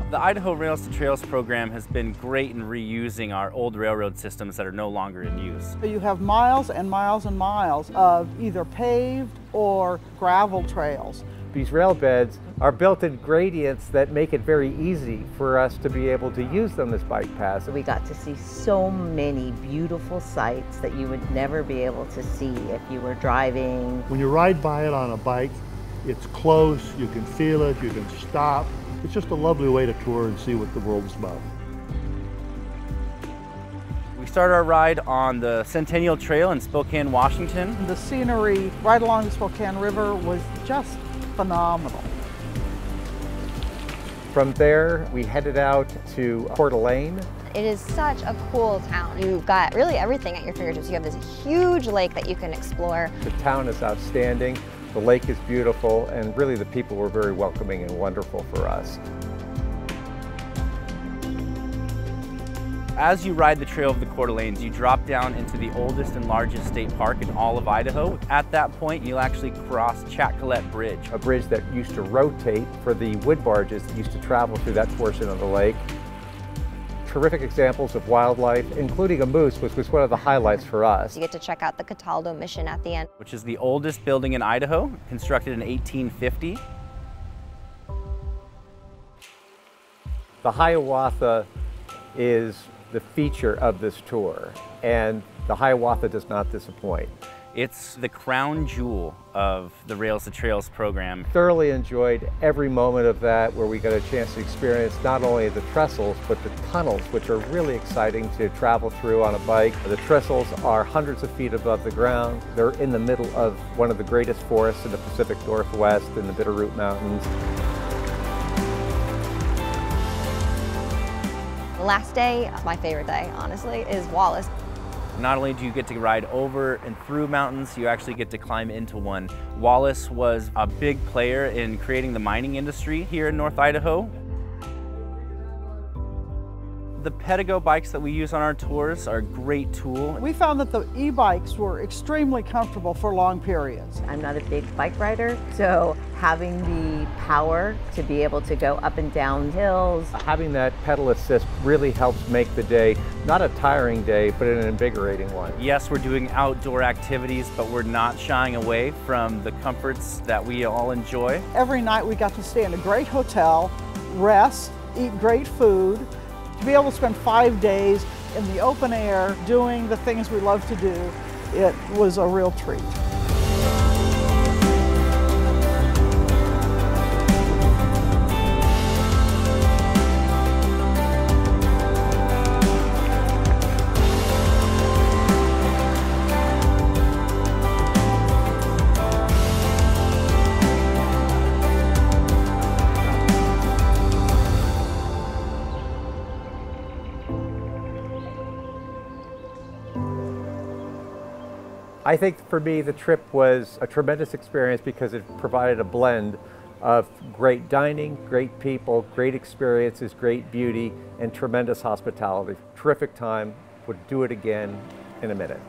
The Idaho Rails to Trails program has been great in reusing our old railroad systems that are no longer in use. You have miles and miles and miles of either paved or gravel trails. These rail beds are built in gradients that make it very easy for us to be able to use them as bike paths. We got to see so many beautiful sights that you would never be able to see if you were driving. When you ride by it on a bike, it's close, you can feel it, you can stop. It's just a lovely way to tour and see what the world is about. We started our ride on the Centennial Trail in Spokane, Washington. The scenery right along the Spokane River was just phenomenal. From there, we headed out to Coeur d'Alene. It is such a cool town. You've got really everything at your fingertips. You have this huge lake that you can explore. The town is outstanding. The lake is beautiful, and really the people were very welcoming and wonderful for us. As you ride the Trail of the Coeur d'Alenes, you drop down into the oldest and largest state park in all of Idaho. At that point, you'll actually cross Chatcolet Bridge. A bridge that used to rotate for the wood barges that used to travel through that portion of the lake. Terrific examples of wildlife, including a moose, which was one of the highlights for us. You get to check out the Cataldo Mission at the end, Which is the oldest building in Idaho, constructed in 1850. The Hiawatha is the feature of this tour, and the Hiawatha does not disappoint. It's the crown jewel of the Rails to Trails program. Thoroughly enjoyed every moment of that, where we got a chance to experience not only the trestles, but the tunnels, which are really exciting to travel through on a bike. The trestles are hundreds of feet above the ground. They're in the middle of one of the greatest forests in the Pacific Northwest, in the Bitterroot Mountains. The last day, my favorite day, honestly, is Wallace. Not only do you get to ride over and through mountains, you actually get to climb into one. Wallace was a big player in creating the mining industry here in North Idaho. The Pedego bikes that we use on our tours are a great tool. We found that the e-bikes were extremely comfortable for long periods. I'm not a big bike rider, so having the power to be able to go up and down hills. Having that pedal assist really helps make the day not a tiring day, but an invigorating one. Yes, we're doing outdoor activities, but we're not shying away from the comforts that we all enjoy. Every night we got to stay in a great hotel, rest, eat great food. To be able to spend 5 days in the open air doing the things we love to do, it was a real treat. I think for me the trip was a tremendous experience because it provided a blend of great dining, great people, great experiences, great beauty, and tremendous hospitality. Terrific time. Would do it again in a minute.